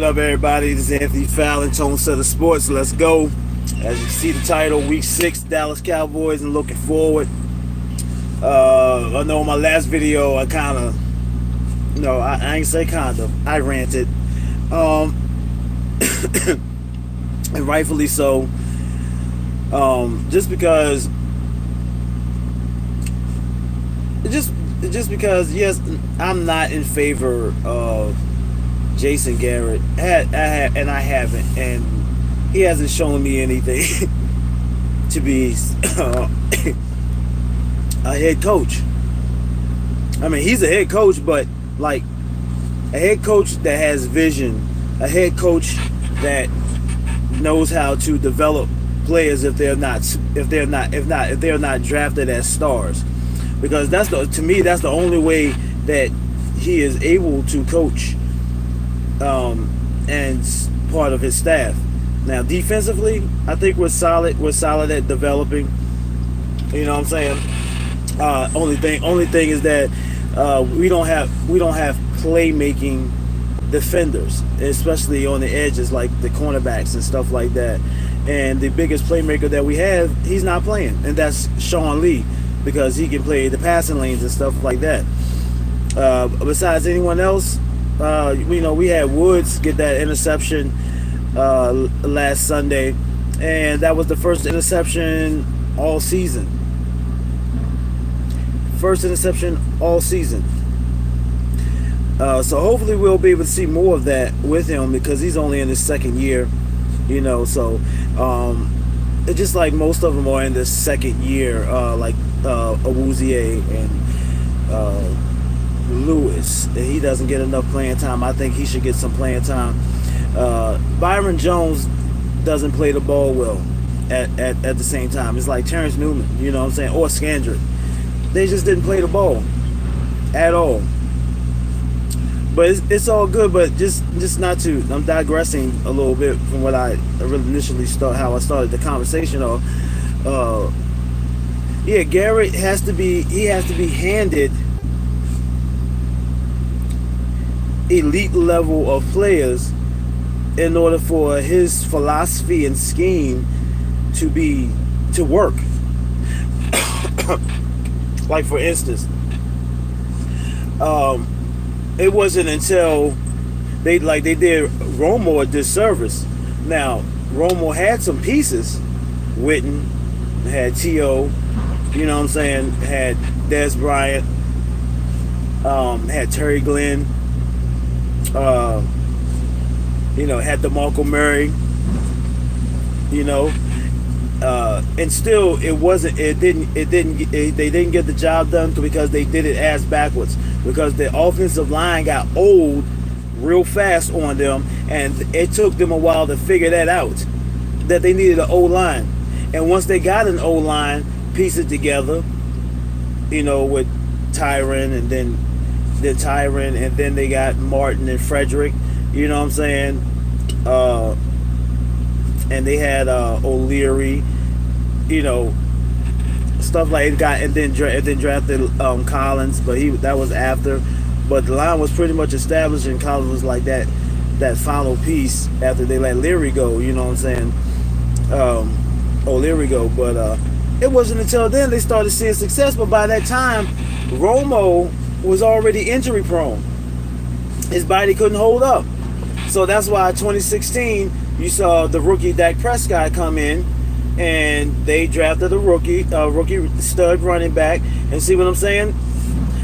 What up, everybody? This is Anthony Fowler, Tone Setter Sports. Let's go. As you see the title, Week 6, Dallas Cowboys, and looking forward. I know in my last video, I kind of, no, I ain't say kind of, I ranted. And rightfully so. Just because, yes, I'm not in favor of Jason Garrett, and I haven't, and he hasn't shown me anything to be a head coach. I mean, he's a head coach, but like a head coach that has vision, a head coach that knows how to develop players if they're not drafted as stars, because to me that's the only way that he is able to coach. And part of his staff. Now, defensively, I think we're solid. We're solid at developing. You know what I'm saying? Only thing is that we don't have playmaking defenders, especially on the edges like the cornerbacks and stuff like that. And the biggest playmaker that we have, he's not playing, and that's Sean Lee, because he can play the passing lanes and stuff like that. Besides anyone else. We had Woods get that interception last Sunday, and that was the first interception all season. First interception all season. So hopefully we'll be able to see more of that with him, because he's only in his second year. So it's just like most of them are in their second year, like Awuzie and Lewis. He doesn't get enough playing time. I think he should get some playing time. Byron Jones doesn't play the ball well at the same time. It's like Terrence Newman, you know what I'm saying, or Scandrick. They just didn't play the ball at all. But it's all good. But just not to. I'm digressing a little bit from what I initially how I started the conversation. Garrett has to be handed elite level of players in order for his philosophy and scheme to work. Like, for instance, it wasn't until they did Romo a disservice. Now, Romo had some pieces. Witten, had T.O., you know what I'm saying, had Des Bryant, had Terry Glenn, had DeMarco Murray, and still they didn't get the job done, because they did it ass backwards, because the offensive line got old real fast on them, and it took them a while to figure that out, that they needed an O-line. And once they got an O-line, piece it together, with Tyron, and then Tyron, and then they got Martin and Frederick, you know what I'm saying, and they had O'Leary, stuff like that, and then drafted Collins, but that was after. But the line was pretty much established, and Collins was like that final piece after they let Leary go, you know what I'm saying, O'Leary go. But it wasn't until then they started seeing success. But by that time, Romo was already injury prone. His body couldn't hold up. So that's why 2016 you saw the rookie Dak Prescott come in, and they drafted a rookie stud running back. And see what I'm saying?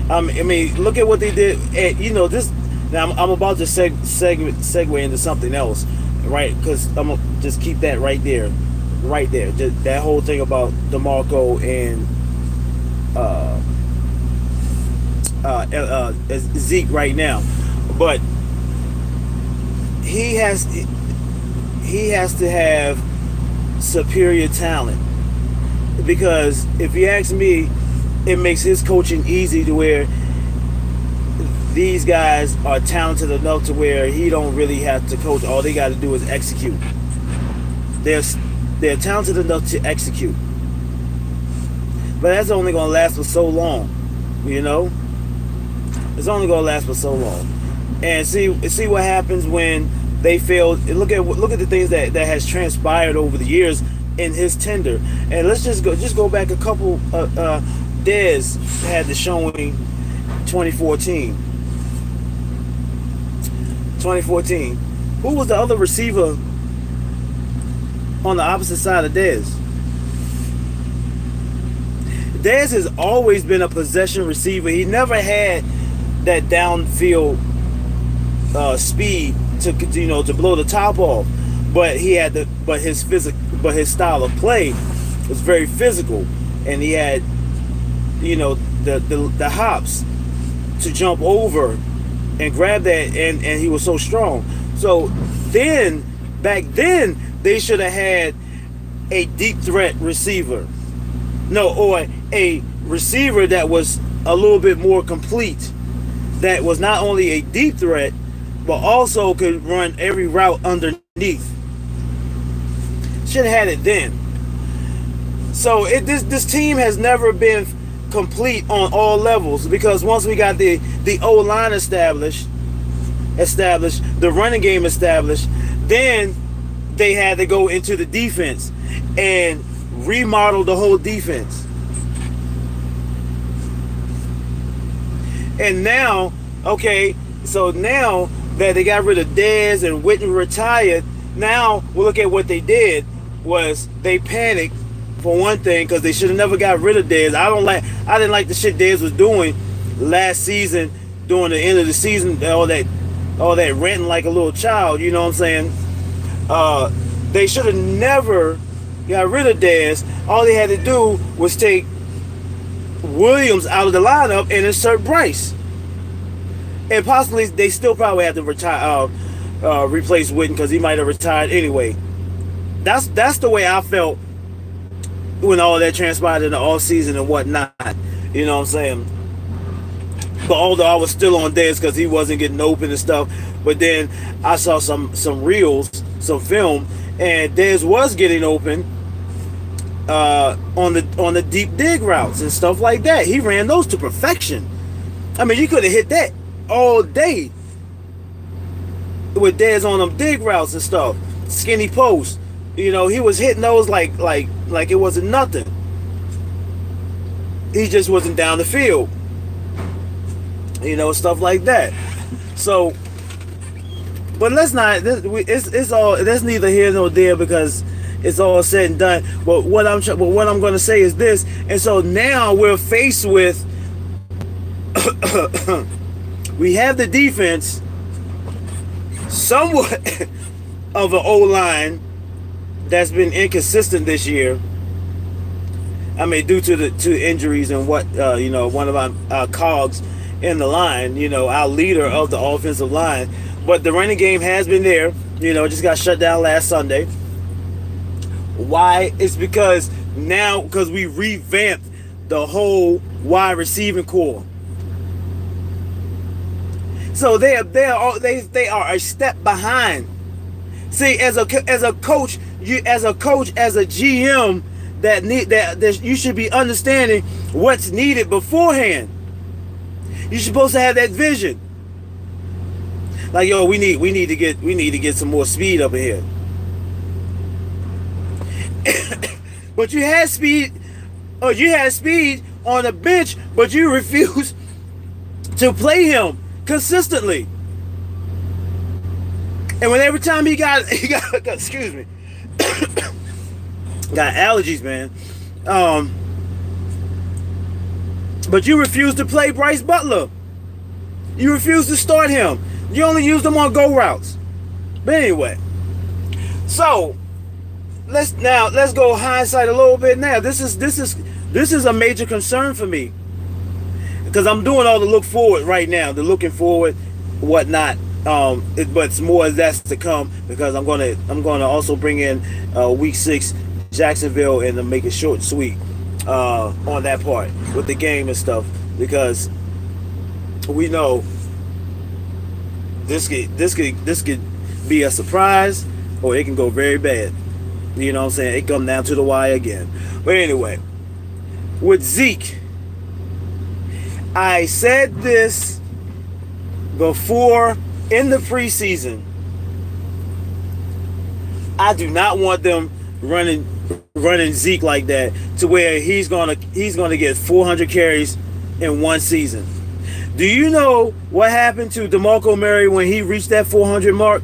I mean, look at what they did. This. Now I'm about to segue into something else, right? Because I'm gonna just keep that right there. Just that whole thing about DeMarco and Zeke right now, but he has to have superior talent, because if you ask me, it makes his coaching easy to where these guys are talented enough to where he don't really have to coach. All they got to do is execute. They're talented enough to execute, but that's only gonna last for so long, It's only gonna last for so long. And see what happens when They failed. Look at the things that has transpired over the years in his tender. And let's just go back a couple. Dez had the showing 2014. 2014. Who was the other receiver on the opposite side of Dez? Dez has always been a possession receiver. He never had that downfield speed to blow the top off, but his style of play was very physical, and he had the hops to jump over and grab that, and he was so strong. So back then they should have had a deep threat receiver, or a receiver that was a little bit more complete, that was not only a deep threat but also could run every route underneath. Should have had it then. So this team has never been complete on all levels, because once we got the O-line established, the running game established, then they had to go into the defense and remodel the whole defense. And now, so now that they got rid of Dez and Whitney retired, now we'll look at what they did. Was they panicked, for one thing, because they should have never got rid of Dez. I didn't like the shit Dez was doing last season, during the end of the season, all that ranting like a little child, you know what I'm saying? They should have never got rid of Dez. All they had to do was take Williams out of the lineup and insert Bryce. And possibly they still probably have to replace Witten, because he might have retired anyway. That's the way I felt when all that transpired in the off season and whatnot. You know what I'm saying? But although I was still on Dez because he wasn't getting open and stuff, but then I saw some reels, some film, and Dez was getting open on the deep dig routes and stuff like that. He ran those to perfection. I mean, you could have hit that all day with Dez on them dig routes and stuff, skinny posts. He was hitting those like it wasn't nothing. He just wasn't down the field. Stuff like that. So, but let's not. It's all. That's neither here nor there, because it's all said and done. But what I'm going to say is this. And so now we're faced with. We have the defense, somewhat of an O-line that's been inconsistent this year. I mean, due to injuries and one of our cogs in the line, our leader of the offensive line. But the running game has been there. Just got shut down last Sunday. Why? It's because we revamped the whole wide receiving core. So they are a step behind. See, as a coach, as a GM, that you should be understanding what's needed beforehand. You're supposed to have that vision. Like, we need to get some more speed up in here. But you had speed on the bench, but you refused to play him consistently. And when every time he got excuse me, got allergies, man. But you refused to play Bryce Butler. You refused to start him. You only used him on go routes. But anyway, so let's go hindsight a little bit. Now this is a major concern for me, because I'm doing all the look forward right now, the looking forward, whatnot. But it's more that's to come, because I'm gonna also bring in week 6 Jacksonville and make it short and sweet on that part with the game and stuff, because we know this could be a surprise, or it can go very bad. You know what I'm saying? It come down to the wire again. But anyway, with Zeke, I said this before in the preseason, I do not want them running Zeke like that to where he's gonna get 400 carries in one season. Do you know what happened to DeMarco Murray when he reached that 400 mark?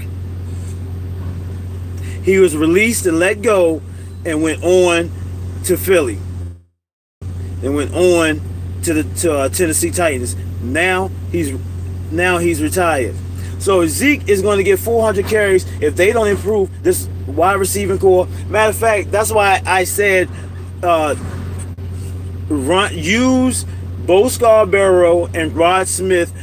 He was released and let go and went on to Philly and went on to Tennessee Titans. Now he's retired. So Zeke is going to get 400 carries if they don't improve this wide receiving core. Matter of fact, that's why I said use Bo Scarborough and Rod Smith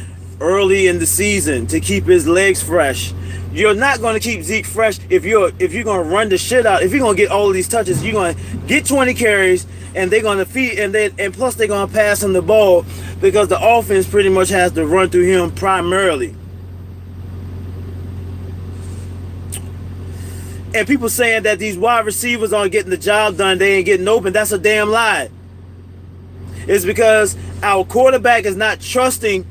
early in the season to keep his legs fresh. You're not going to keep Zeke fresh if you're going to run the shit out. If you're going to get all of these touches, you're going to get 20 carries, and they're going to feed, and plus they're going to pass him the ball because the offense pretty much has to run through him primarily. And people saying that these wide receivers aren't getting the job done, they ain't getting open. That's a damn lie. It's because our quarterback is not trusting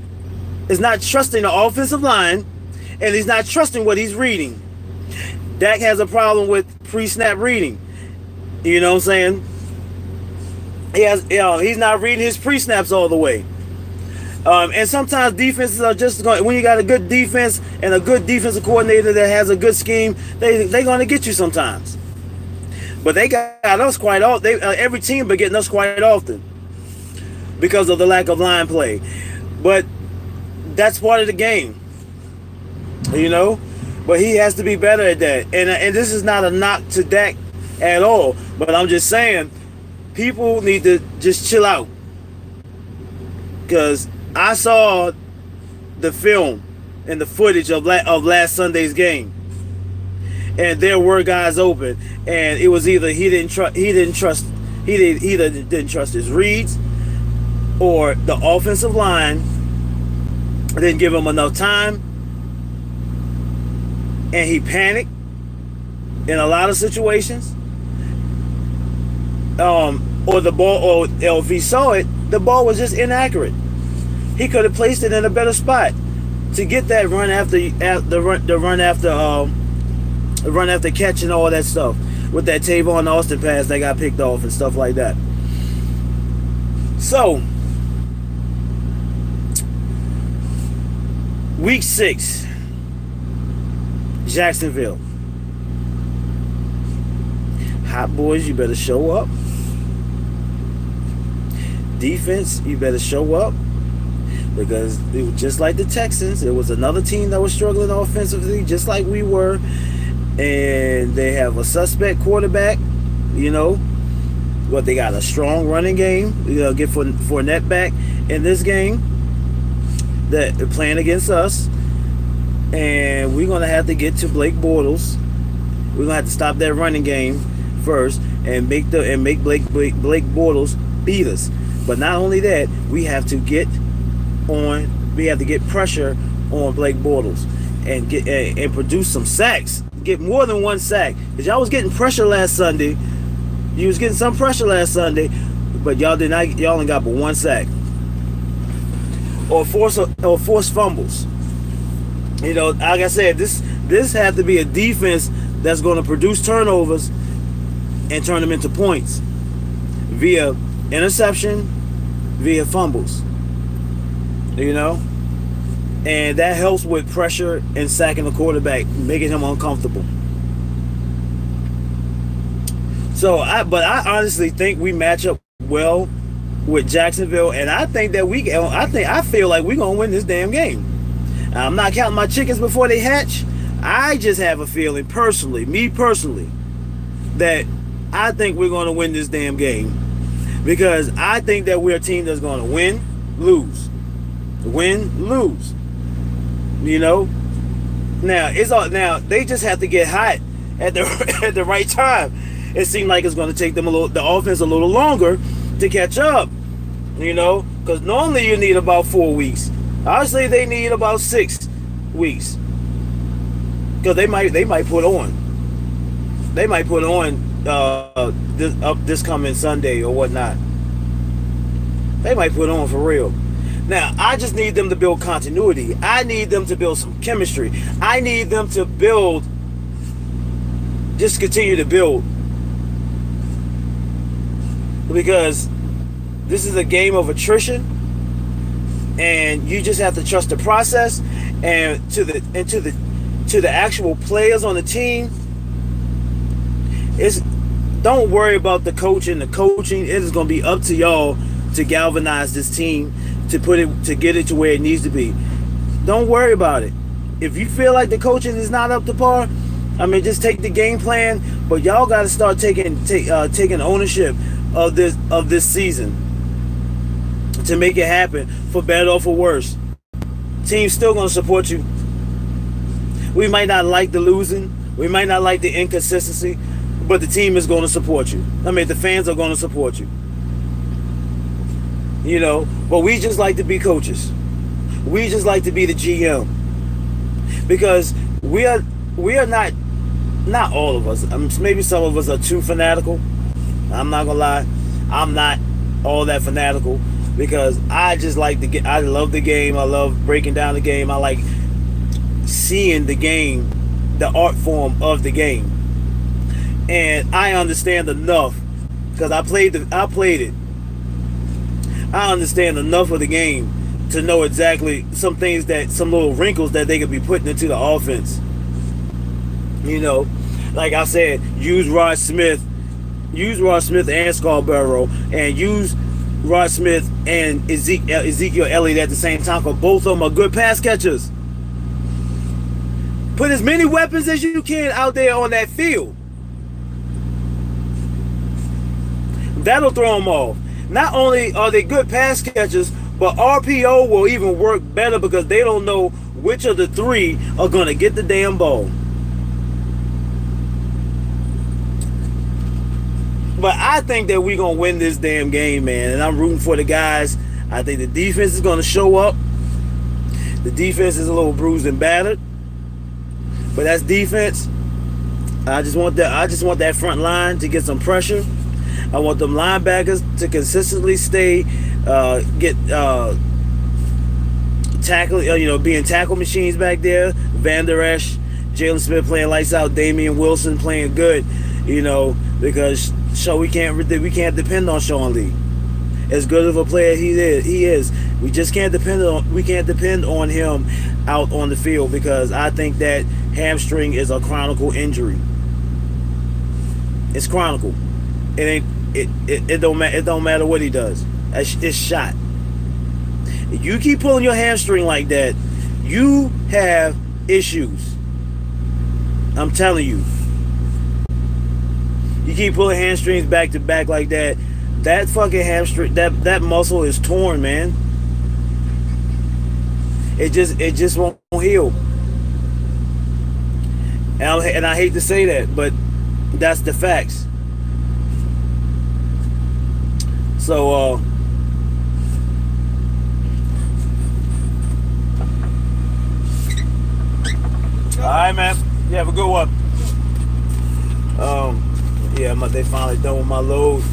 the offensive line, and he's not trusting what he's reading. Dak has a problem with pre-snap reading. You know what I'm saying? He's not reading his pre-snaps all the way. And sometimes defenses are just going. When you got a good defense and a good defensive coordinator that has a good scheme, they're going to get you sometimes. But they got us quite often. Every team been getting us quite often because of the lack of line play. But that's part of the game, you know. But he has to be better at that. And this is not a knock to Dak at all. But I'm just saying, people need to just chill out. Because I saw the film and the footage of last Sunday's game, and there were guys open, and it was either he didn't trust his reads, or the offensive line didn't give him enough time, and he panicked in a lot of situations. Or the ball, or if he saw it, the ball was just inaccurate. He could have placed it in a better spot to get that run after catch and all that stuff with that Tavon Austin pass that got picked off and stuff like that. So, week 6, Jacksonville. Hot boys, you better show up. Defense, you better show up, because it was just like the Texans. It was another team that was struggling offensively, just like we were, and they have a suspect quarterback, you know, but they got a strong running game. Get Fournette back in this game that they're playing against us, and we're gonna have to get to Blake Bortles. We're gonna have to stop that running game first and make Blake Bortles beat us. But not only that, we have to get pressure on Blake Bortles and produce some sacks. Get more than one sack. Because y'all was getting pressure last Sunday. You was getting some pressure last Sunday, but y'all only got but one sack. Or force fumbles. You know, like I said, this has to be a defense that's going to produce turnovers and turn them into points via interception, via fumbles, you know, and that helps with pressure and sacking the quarterback, making him uncomfortable. But I honestly think we match up well with Jacksonville, and I think that I feel like we're gonna win this damn game. I'm not counting my chickens before they hatch. I just have a feeling, me personally, that I think we're gonna win this damn game. Because I think that we're a team that's going to win, lose. You know? Now they just have to get hot at the right time. It seemed like it's going to take them the offense a little longer to catch up. You know? Because normally you need about 4 weeks. Obviously they need about 6 weeks. Because they might put on. They might put on this coming Sunday or whatnot. They might put on for real. Now, I just need them to build continuity. I need them to build some chemistry. I need them to build just continue to build, because this is a game of attrition, and you just have to trust the process and to the actual players on the team. It's Don't worry about the coaching. The coaching, it is going to be up to y'all to galvanize this team to get it to where it needs to be. Don't worry about it. If you feel like the coaching is not up to par, I mean, just take the game plan. But y'all got to start taking ownership of this season to make it happen, for better or for worse. Team's still going to support you. We might not like the losing. We might not like the inconsistency, but the team is going to support you. I mean, the fans are going to support you. You know, but we just like to be coaches. We just like to be the GM, because we are not all of us. Maybe some of us are too fanatical. I'm not gonna lie. I'm not all that fanatical, because I just like I love the game. I love breaking down the game. I like seeing the game, the art form of the game, and I understand enough, because I played it. I understand enough of the game to know exactly some little wrinkles that they could be putting into the offense. You know, like I said, use Rod Smith and Scarborough, and use Rod Smith and Ezekiel Elliott at the same time, because both of them are good pass catchers. Put as many weapons as you can out there on that field. That'll throw them off. Not only are they good pass catchers, but RPO will even work better, because they don't know which of the three are going to get the damn ball. But I think that we're going to win this damn game, man. And I'm rooting for the guys. I think the defense is going to show up. The defense is a little bruised and battered, but that's defense. I just want that front line to get some pressure. I want them linebackers to consistently being tackle machines back there. Van Der Esch, Jalen Smith playing lights out, Damian Wilson playing good. You know, because we can't depend on Sean Lee. As good of a player he is. We just can't depend on him out on the field, because I think that hamstring is a chronic injury. It's chronic. It don't matter what he does. It's shot. If you keep pulling your hamstring like that, you have issues. I'm telling you. You keep pulling hamstrings back to back like that, that fucking hamstring, that muscle is torn, man. It just won't heal. And I hate to say that, but that's the facts. So, all right, man. You have a good one. Yeah, they finally done with my load.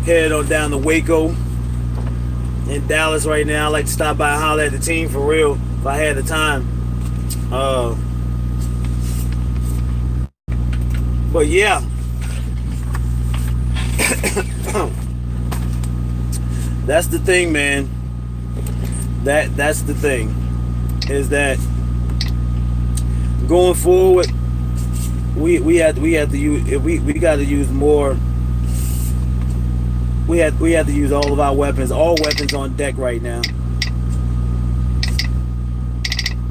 Head on down to Waco in Dallas right now. I like to stop by and holler at the team for real if I had the time. But yeah. That's the thing, man. That's the thing. Is that going forward, we got to use more. We have to use all of our weapons, all weapons on deck right now,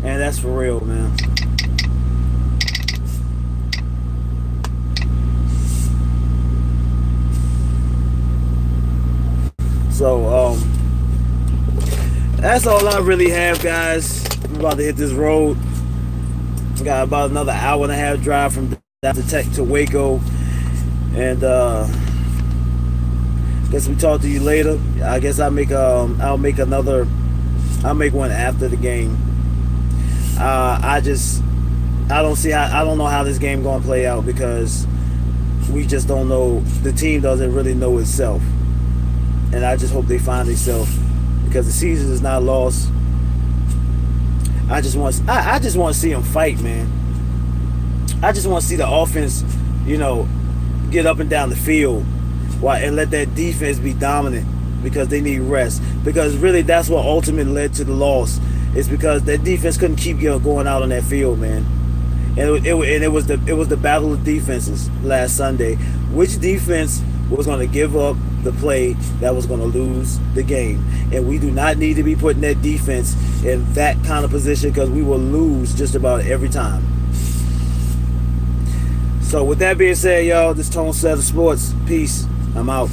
and that's for real, man. So that's all I really have, guys. I'm about to hit this road. Got about another hour and a half drive from Tech to Waco, and guess we talk to you later. I guess I'll make one after the game. I don't know how this game gonna play out, because we just don't know. The team doesn't really know itself, and I just hope they find themselves, because the season is not lost. I just want to see them fight, man. I just want to see the offense, you know, get up and down the field, and let that defense be dominant because they need rest. Because really, that's what ultimately led to the loss. It's because that defense couldn't keep going out on that field, man. And it was the battle of defenses last Sunday. Which defense was going to give up the play that was going to lose the game? And we do not need to be putting that defense in that kind of position because we will lose just about every time. So with that being said, y'all, this Tone Set of Sports. Peace. I'm out.